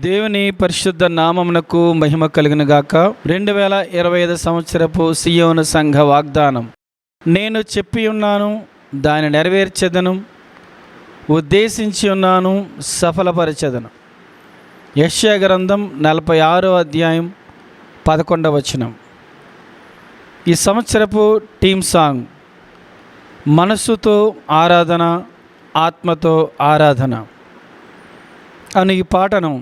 దేవుని పరిశుద్ధ నామమునకు మహిమ కలుగును గాక. 2025 సంవత్సరపు సియోను సంఘ వాగ్దానం. నేను చెప్పి ఉన్నాను, దాన్ని నెరవేర్చెదను, ఉద్దేశించి ఉన్నాను, సఫలపరచెదను. యెషయా గ్రంథం 46వ అధ్యాయం 11వ వచనం. ఈ సంవత్సరపు టీమ్ సాంగ్ మనస్సుతో ఆరాధన, ఆత్మతో ఆరాధన అనే ఈ పాటను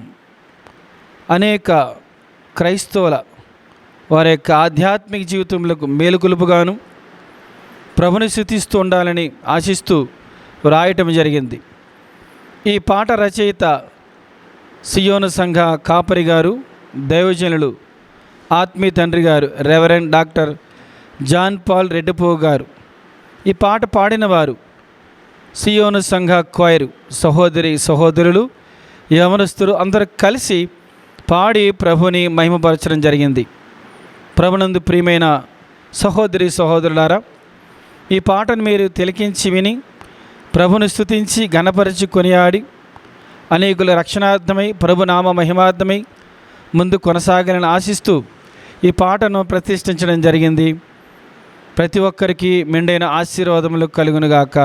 అనేక క్రైస్తవుల వారి యొక్క ఆధ్యాత్మిక జీవితంలో మేలుకొలుపుగాను ప్రభుని స్తుతిస్తూ ఉండాలని ఆశిస్తూ వ్రాయటం జరిగింది. ఈ పాట రచయిత సియోను సంఘ కాపరి గారు, దైవజనులు ఆత్మీయ తండ్రి గారు రెవరెండ్ డాక్టర్ జాన్ పాల్ రెడ్డిపో గారు. ఈ పాట పాడిన వారు సియోను సంఘ క్వైరు సహోదరులు, యవనస్తులు అందరూ కలిసి పాడి ప్రభుని మహిమపరచడం జరిగింది. ప్రభునందు ప్రియమైన సహోదరులారా, ఈ పాటను మీరు తిలకించి విని ప్రభుని స్తుతించి ఘనపరిచి కొనియాడి అనేకుల రక్షణార్థమై ప్రభునామ మహిమార్థమై ముందు కొనసాగాలని ఆశిస్తూ ఈ పాటను ప్రతిష్ఠించడం జరిగింది. ప్రతి ఒక్కరికి మెండైన ఆశీర్వాదములు కలుగునుగాక.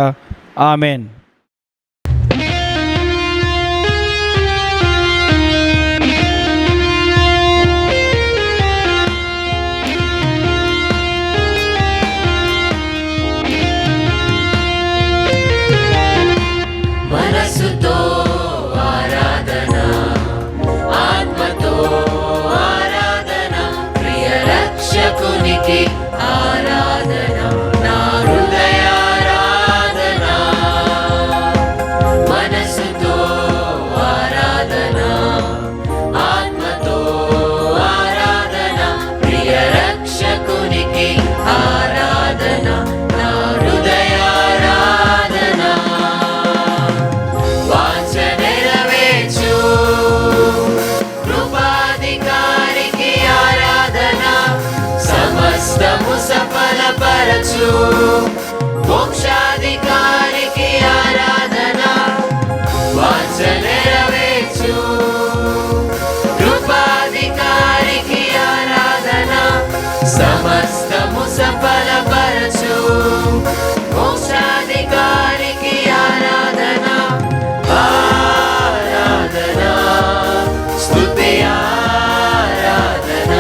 ఆమెన్. మనసుతో ఆరాధన, ఆత్మతో ఆరాధన, ప్రియ రక్షకునికి ఆరాధన, నా హృదయారాధన. మనసుతో ఆరాధన, ఆత్మతో ఆరాధన, ప్రియ రక్షకునికి ఆరాధన, నా హృదయారాధన. వాంఛ నెరవేర్చు కృపాధికారికి ఆరాధన, సమస్తము సఫలపరచు మోక్షాధికారికి ఆరాధన. వాంఛ నెరవేర్చు కృపాధికారికి ఆరాధన, సమస్తము సఫలపరచు మోక్షాధికారికి ఆరాధన. ఆరాధన, స్తుతి ఆరాధన,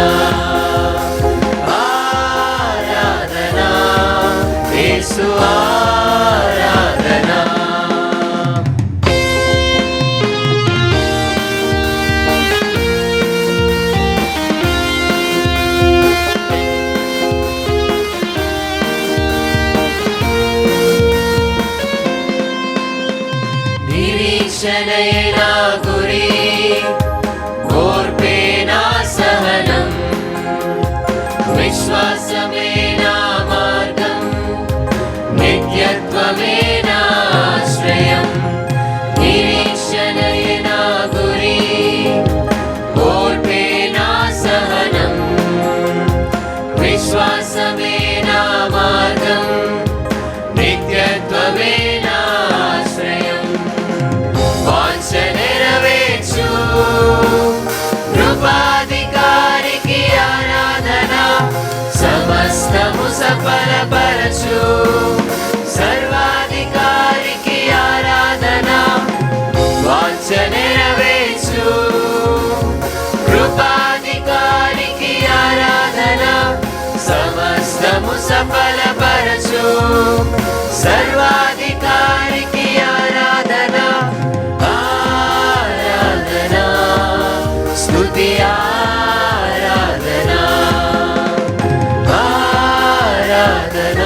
ఆరాధన, యేసు ఆరాధన. నిరీక్షణయే నా గురి, ఓర్పే నా సహనం, విశ్వాసమే నా మార్గం, నిత్యత్వమే నా ఆశ్రయం. నిరీక్షణయే నా గురి, ఓర్పే నా సహనం, విశ్వాసమే నా మార్గం, నిత్యత్వమే నా ఆశ్రయం. వాంఛ నెరవేర్చు కృపాధికారికి ఆరాధన, సమస్తము సఫలపరచు సర్వాధికారికి ఆరాధన. వాంఛ నెరవేర్చు కృపాధికారికి ఆరాధన, సమస్తము సఫలపరచు సర్వాధికారికి ఆరాధన. ఆరాధన, స్తుతి ఆరాధన, ఆరాధన,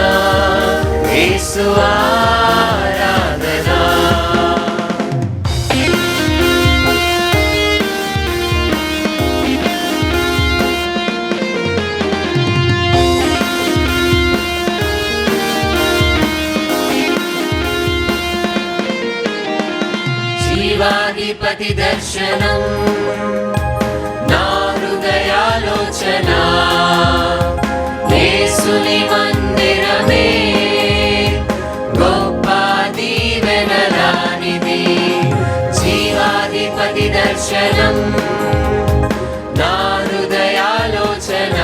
యేసు ఆరాధన. జీవాధిపతి దర్శనం, నా హృదయాలోచన, యేసుని మందిరమే గొప్ప దీవెనలానిది. జీవాధిపతి దర్శనం, దర్శనం నా హృదయాలోచన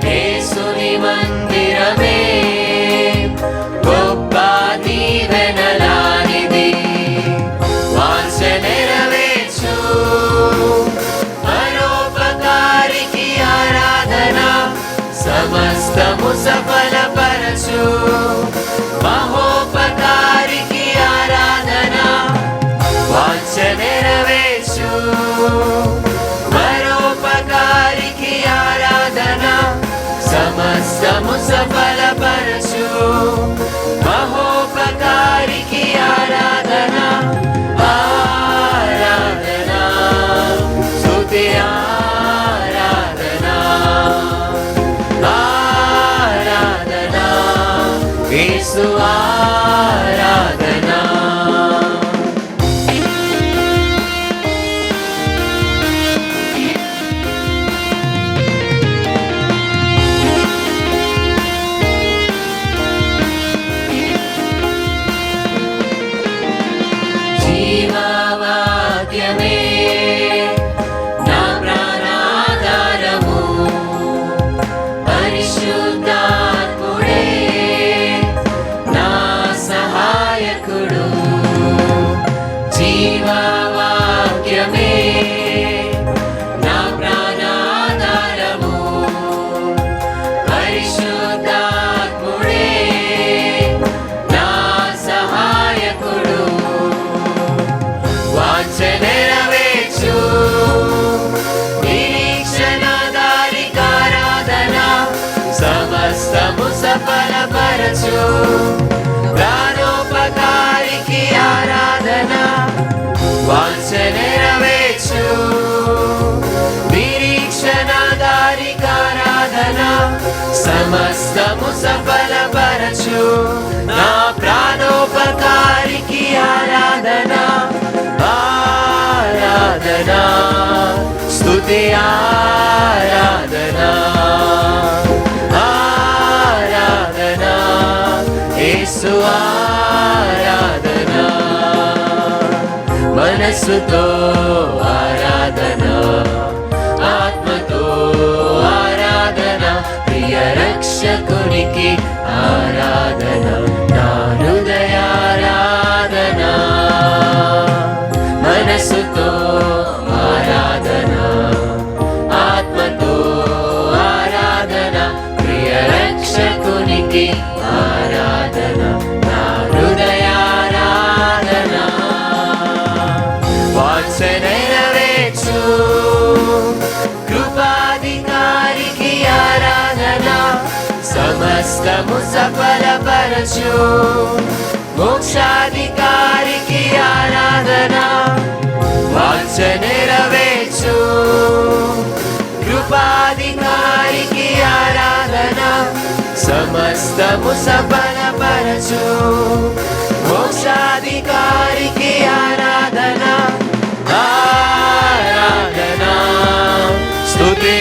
యేసుని మందిరమే గొప్ప దీవెనలానిది వాంఛ నెరవేర్చు పరోపకారికి ఆరాధన సమస్తము సఫలపరచు మహోపకారికి ఆరాధన వాంఛ నెరవేర్చు పరోపకారికి ఆరాధన సమస్తము సఫలపరచు మహోపకారికి ఆరాధన ఆరాధన స్తుతి ఆరాధన ఆరాధన యేసు ఆరాధన జీవవాక్యమే నా ప్రాణాధారము పరిశుద్ధాత్ముడే నా సహాయకుడు జీవవాక్యమే నా ప్రాణాధారము పరిశుద్ధాత్ముడే నా సహాయకుడు వాంఛ నెరవేర్చు నిరీక్షణదారికారాధన సమస్తము సఫలపరచు ప్రాణోపకారికి ఆరాధన వాంఛ నెరవేర్చు నిరీక్షణదారికారాధన సమస్తము సఫలపరచు నా ప్రాణోపకారికి ఆరాధన ఆరాధన స్తుతి ఆరాధన ఆరాధన యేసు ఆరాధన మనస్సుతో ఆరాధన ఆత్మతో ఆరాధన ప్రియ రక్షకునికి ఆరాధన నా హృదయారాధన మనస్సుతో ఆరాధన ఆత్మతో ఆరాధన ప్రియ రక్షకునికి ఆరాధన నా హృదయారాధన వాంఛ నెరవేర్చు కృపాధికారికి ఆరాధన సమస్తము సఫలపరచు మోక్షాధికారికి ఆరాధన వాంఛ నెరవేర్చు కృపాధికారికి ఆరాధన సమస్తము సఫలపరచు మోక్షాధికారికి ఆరాధన ఆరాధన స్తుతి